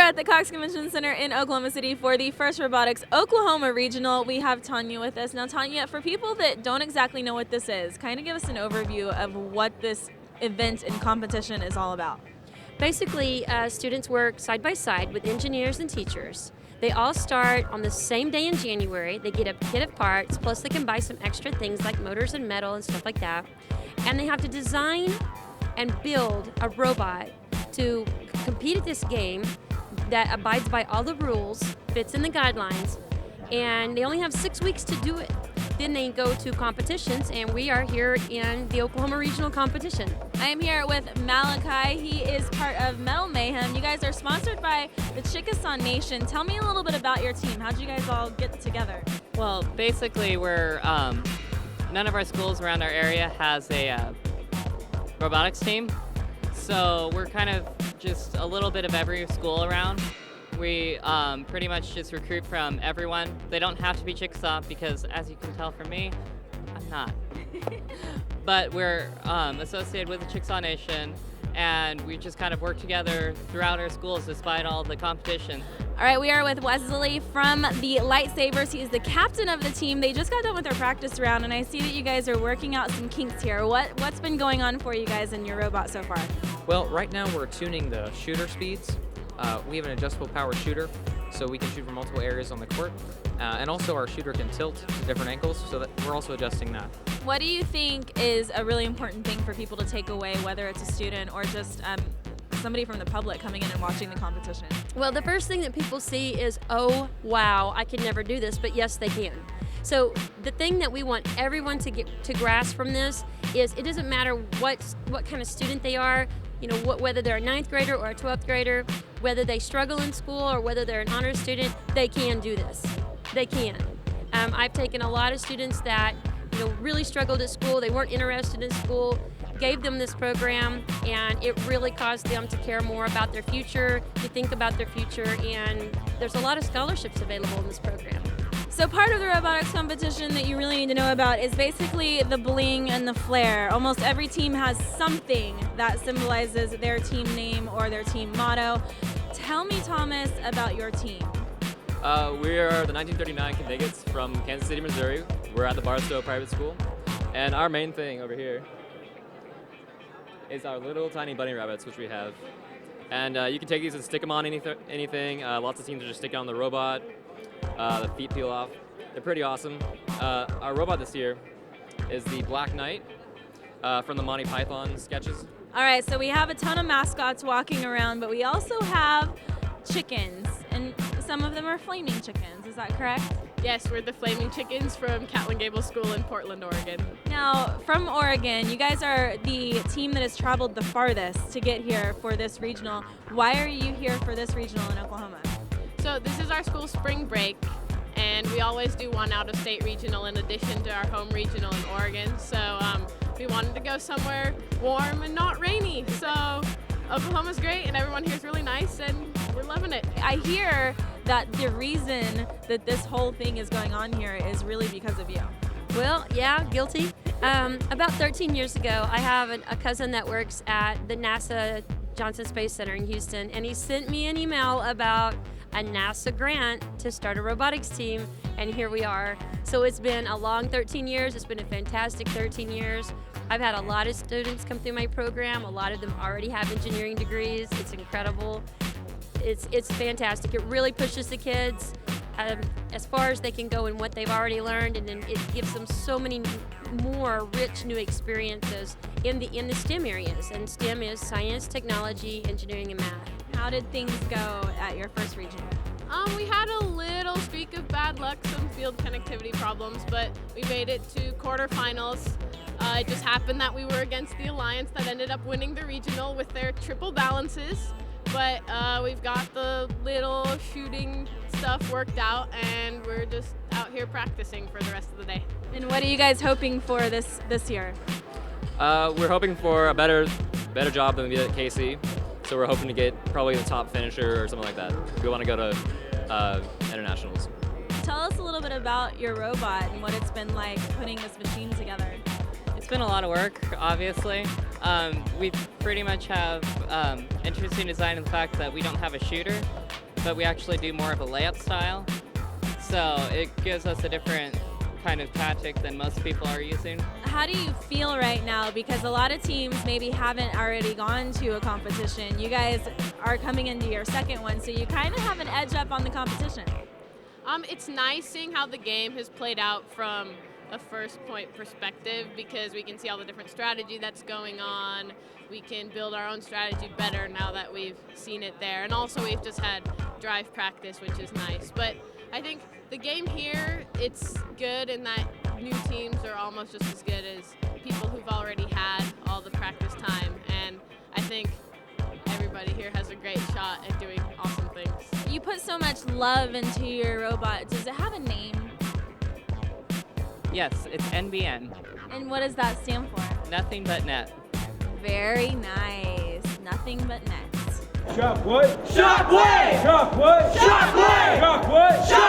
at the Cox Convention Center in Oklahoma City for the First Robotics Oklahoma Regional. We have Tonya with us. Now, Tonya, for people that don't exactly know what this is, kind of give us an overview of what this event and competition is all about. Basically, students work side by side with engineers and teachers. They all start on the same day in January. They get a kit of parts, plus they can buy some extra things like motors and metal and stuff like that. And they have to design and build a robot to compete at this game that abides by all the rules, fits in the guidelines, and they only have 6 weeks to do it. Then they go to competitions, and we are here in the Oklahoma Regional Competition. I am here with Malachi. He is part of MAYHEM. You guys are sponsored by the Chickasaw Nation. Tell me a little bit about your team. How'd you guys all get together? Well, basically, we're none of our schools around our area has a robotics team, so we're kind of just a little bit of every school around. We pretty much just recruit from everyone. They don't have to be Chickasaw because, as you can tell from me, I'm not. But we're associated with the Chickasaw Nation, and we just kind of work together throughout our schools despite all the competition. All right, we are with Wesley from the LIGHTSABRES. He is the captain of the team. They just got done with their practice round, and I see that you guys are working out some kinks here. What's been going on for you guys in your robot so far? Well, right now we're tuning the shooter speeds. We have an adjustable power shooter, so we can shoot from multiple areas on the court. And also our shooter can tilt to different angles, so that we're also adjusting that. What do you think is a really important thing for people to take away, whether it's a student or just somebody from the public coming in and watching the competition? Well, the first thing that people see is, oh, wow, I could never do this, but yes, they can. So the thing that we want everyone to get to grasp from this is it doesn't matter what kind of student they are, you know, whether they're a 9th grader or a 12th grader, whether they struggle in school or whether they're an honors student, they can do this. They can. I've taken a lot of students that, you know, really struggled at school, they weren't interested in school, gave them this program, and it really caused them to care more about their future, to think about their future, and there's a lot of scholarships available in this program. So part of the robotics competition that you really need to know about is basically the bling and the flair. Almost every team has something that symbolizes their team name or their team motto. Tell me, Thomas, about your team. We are the 1939 KANIGGETS from Kansas City, Missouri. We're at the Barstow Private School. And our main thing over here is our little tiny bunny rabbits, which we have. And you can take these and stick them on anything. Lots of teams are just sticking on the robot. The feet peel off. They're pretty awesome. Our robot this year is the Black Knight from the Monty Python sketches. All right, so we have a ton of mascots walking around, but we also have chickens, and some of them are flaming chickens. Is that correct? Yes, we're the Flaming Chickens from Catlin Gable School in Portland, Oregon. Now, from Oregon, you guys are the team that has traveled the farthest to get here for this regional. Why are you here for this regional in Oklahoma? So this is our school spring break, and we always do one out-of-state regional in addition to our home regional in Oregon. So we wanted to go somewhere warm and not rainy. So Oklahoma's great, and everyone here is really nice, and we're loving it. I hear that the reason that this whole thing is going on here is really because of you. Well, yeah, guilty. About 13 years ago, I have a cousin that works at the NASA Johnson Space Center in Houston, and he sent me an email about a NASA grant to start a robotics team, and here we are. So it's been a long 13 years. It's been a fantastic 13 years. I've had a lot of students come through my program. A lot of them already have engineering degrees. It's incredible. It's fantastic. It really pushes the kids as far as they can go in what they've already learned, and then it gives them so many more rich new experiences in the STEM areas. And STEM is science, technology, engineering, and math. How did things go at your first regional? We had a little streak of bad luck, some field connectivity problems, but we made it to quarterfinals. It just happened that we were against the alliance that ended up winning the regional with their triple balances. But we've got the little shooting stuff worked out, and we're just out here practicing for the rest of the day. And what are you guys hoping for this year? We're hoping for a better job than we did at KC. So we're hoping to get probably the top finisher or something like that. We want to go to internationals. Tell us a little bit about your robot and what it's been like putting this machine together. It's It's been a lot of work, obviously. We pretty much have interesting design in the fact that we don't have a shooter, but we actually do more of a layup style. So it gives us a different kind of tactic than most people are using. How do you feel right now? Because a lot of teams maybe haven't already gone to a competition. You guys are coming into your second one, so you kind of have an edge up on the competition. It's nice seeing how the game has played out from a first point perspective, because we can see all the different strategy that's going on. We can build our own strategy better now that we've seen it there. And also we've just had drive practice, which is nice. But I think the game here, it's good in that new teams are almost just as good as people who've already had all the practice time. And I think everybody here has a great shot at doing awesome things. You put so much love into your robot. Does it have a name? Yes, it's NBN. And what does that stand for? Nothing but net. Very nice. Nothing but net. Shot what? Shot what? Shot what? Shot what? Shot what? Shot